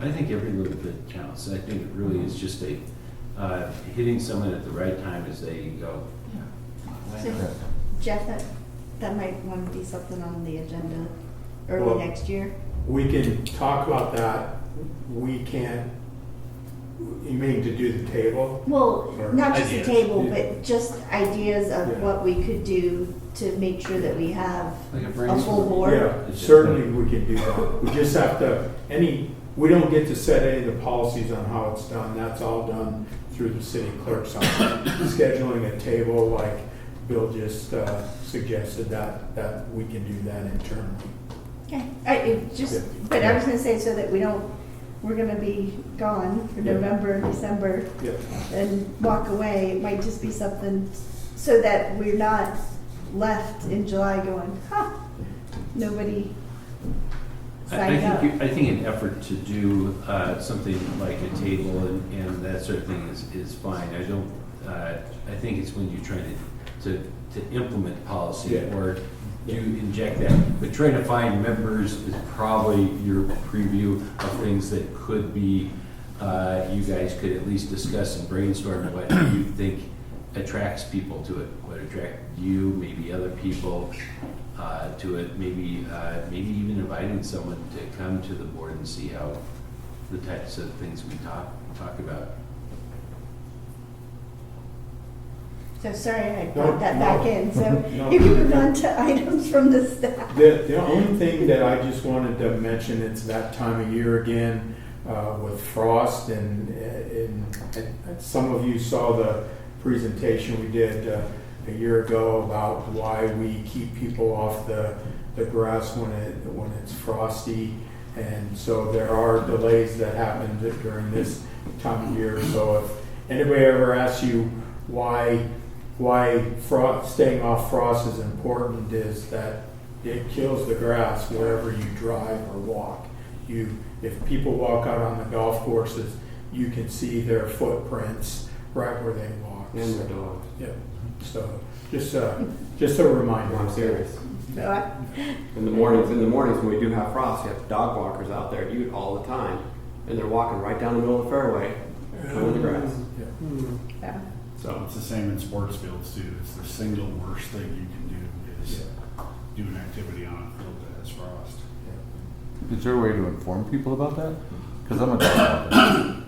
I think every little bit counts. I think it really is just hitting someone at the right time as they go, yeah, why So, not? Jeff, that might want to be something on the agenda early Well- next year. We can talk about that. We can't, you mean to do the table? Well, Or not just a ideas. table, but just ideas of Yeah. what we could do to make sure that we have Like a a full brainstorm. board. Yeah, certainly we can do that. We just have to, we don't get to set any of the policies on how it's done. That's all done through the city clerk's office. Scheduling a table like Bill just suggested that we can do that internally. Okay, Yeah. but I was gonna say so that we're gonna be gone for Yeah. November, December, Yeah. and walk away. It might just be something so that we're not left in July going, nobody signed up. I think an effort to do something like a table and that sort of thing is fine. I think it's when you're trying to implement policy Yeah. or you inject that. But trying to find members is probably your preview of things that could be, you guys could at least discuss and brainstorm what you think attracts people to it. What attract you, maybe other people to it, maybe even inviting someone to come to the board and see how the types of things we talk about. So sorry I No, brought that back no. in, so No. you can move on to items from the staff. The only thing that I just wanted to mention, it's that time of year again with frost, and some of you saw the presentation we did a year ago about why we keep people off the grass when it's frosty, and so there are delays that happen during this time of year. So if anybody ever asks you why staying off frost is important, is that it kills the grass wherever you drive or walk. If people walk out on the golf courses, you can see their footprints right where they walk. And So, the dogs. yeah. So just a reminder. I'm serious. So I- In the mornings when we do have frost, you have dog walkers out there all the time, and they're walking right down the middle of the fairway, on the grass. yeah. So It's the same in sports fields too. It's the single worst thing you can do is do an activity on a field that has frost. Is there a way to inform people about that? Because I'm a dog walker,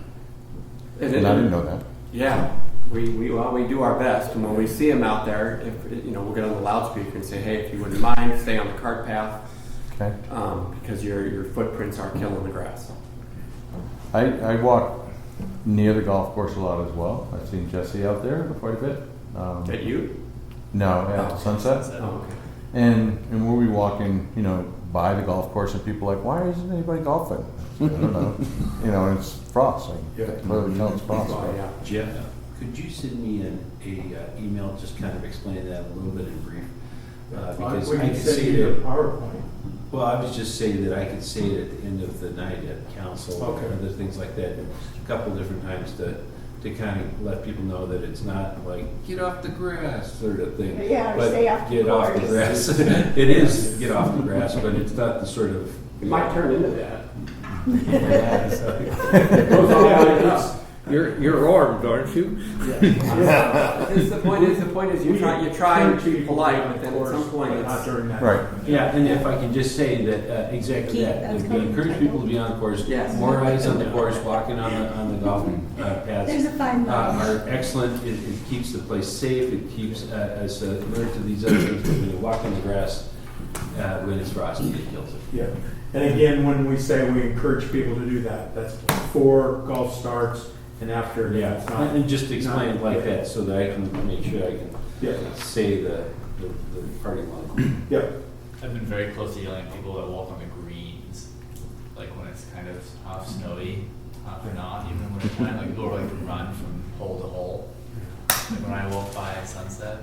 and I didn't know that. Yeah, we do our best, and when we see them out there, if we'll get on the loudspeaker and say, hey, if you wouldn't mind, stay on the cart path, Okay. because your footprints are killing the grass. I walk near the golf course a lot as well. I've seen Jesse out there quite a bit. Is that you? No, at Oh. Sunset. Oh, okay. And we'll be walking, by the golf course, and people are like, why isn't anybody golfing? I don't know. And it's frost. Yeah. Clearly tell it's frost. Well, yeah. Jeff, could you send me an email just kind of explaining that a little bit in brief? Because We I can could send say you the that. PowerPoint. Well, I was just saying that I could say it at the end of the night at council Okay. and other things like that, a couple different times to kind of let people know that it's not like get off the grass sort of thing. Yeah, or but stay off the get off the course. grass. It is get off the grass, but it's not the sort of. It might turn into that. You're armed, aren't you? The point is you try and be polite, but then at some point But not it's, during that. Right. Yeah, and if I can just say that exactly Keith, that, that's we coming. encourage people to be on the course. Yes. More eyes on the course, walking on the golf paths. There's a fine line. Are excellent. It keeps the place safe. It keeps us alert to these other things. But when you walk on the grass, when it's frosty, it kills it. Yeah, and again, when we say we encourage people to do that, that's before golf starts and after. Yeah, It's not- and just explain it like yeah. that so that I can make sure I can Yeah, say the party line. yeah. I've been very close to yelling at people that walk on the greens, like when it's kind of half snowy, half not, even when it's kind of like people are like run from hole to hole. Like when I walk by at sunset,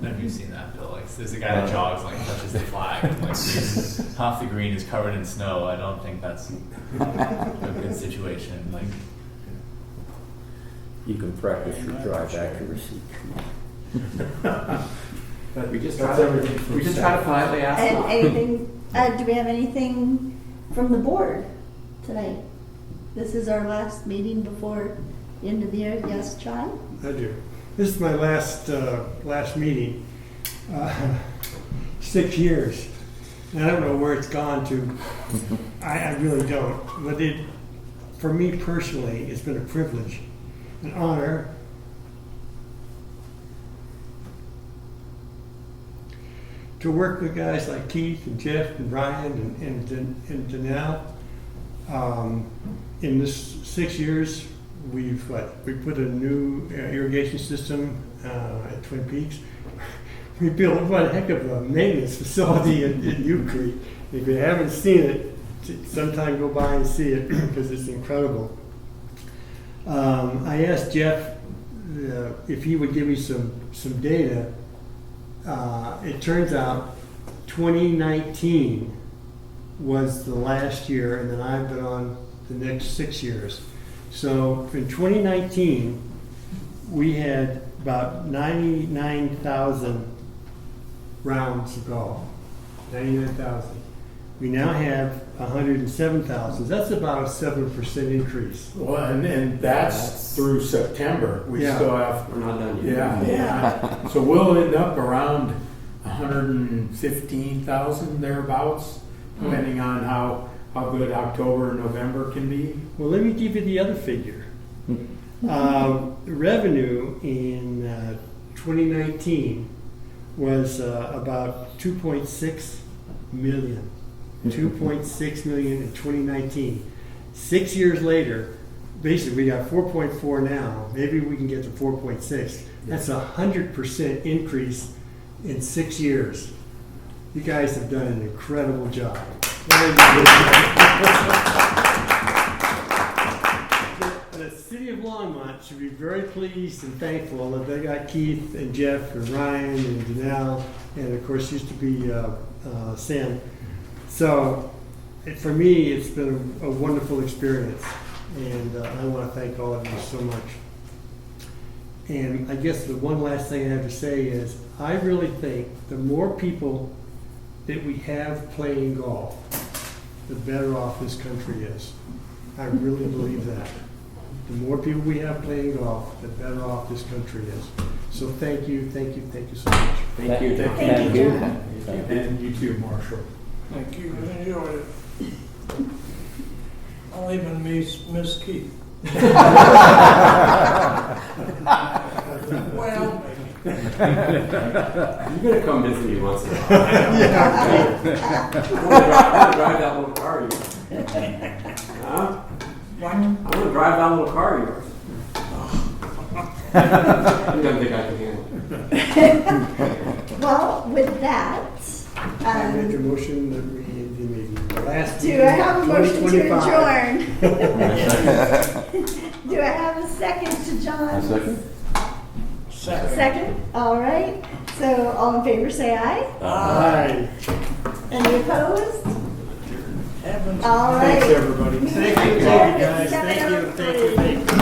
Have you seen that, Bill? Like, there's a guy that jogs, like, touches the flag, and, like, half the green is covered in snow. I don't think that's a good situation. Like, You can practice your drive accuracy. But we just try to politely ask And them. anything, do we have anything from the board tonight? This is our last meeting before the end of the year. Yes, John? I do. This is my last meeting. 6 years. And I don't know where it's gone to. I really don't. But for me personally, it's been a privilege, an honor. To work with guys like Keith and Jeff and Ryan and Danelle. In this 6 years, we put a new irrigation system at Twin Peaks. We built one heck of a maintenance facility in New Creek. If you haven't seen it, sometime go by and see it because it's incredible. I asked Jeff if he would give me some data. It turns out 2019 was the last year, and then I've been on the next 6 years. So in 2019, we had about 99,000 rounds of golf. 99,000. We now have 107,000. That's about a 7% increase. Well, and that's through September. We Yeah. still have, We're not done yet. yeah. So we'll end up around 115,000 thereabouts, depending on how good October and November can be. Well, let me give you the other figure. Revenue in 2019 was about 2.6 million. 2.6 million in 2019. 6 years later, basically we got 4.4 now. Maybe we can get to 4.6. That's a 100% increase in 6 years. You guys have done an incredible job. The city of Longmont should be very pleased and thankful that they got Keith and Jeff and Ryan and Danelle, and of course used to be Sam. So for me, it's been a wonderful experience, and I want to thank all of you so much. And I guess the one last thing I have to say is I really think the more people that we have playing golf, the better off this country is. I really believe that. The more people we have playing golf, the better off this country is. So thank you so much. Thank you. Thank you, John. And you too, Marshall. thank you, I enjoyed it. I'll even miss Keith. Well, You're gonna come visit me once in a while. Yeah. I want to drive that little car of yours. Huh? what? I want to drive that little car of yours. You don't think I can handle it? Well, with that, I make a motion that we end the meeting. The last do meeting I have a of motion to 2025. adjourn? Do I have a second to John? Second? Second? All right. So all in favor say aye. Aye. Any opposed? Heavens. All right. Thanks, everybody. Thank you, guys. Seven Thank you. oh Thank you. three. Thank you.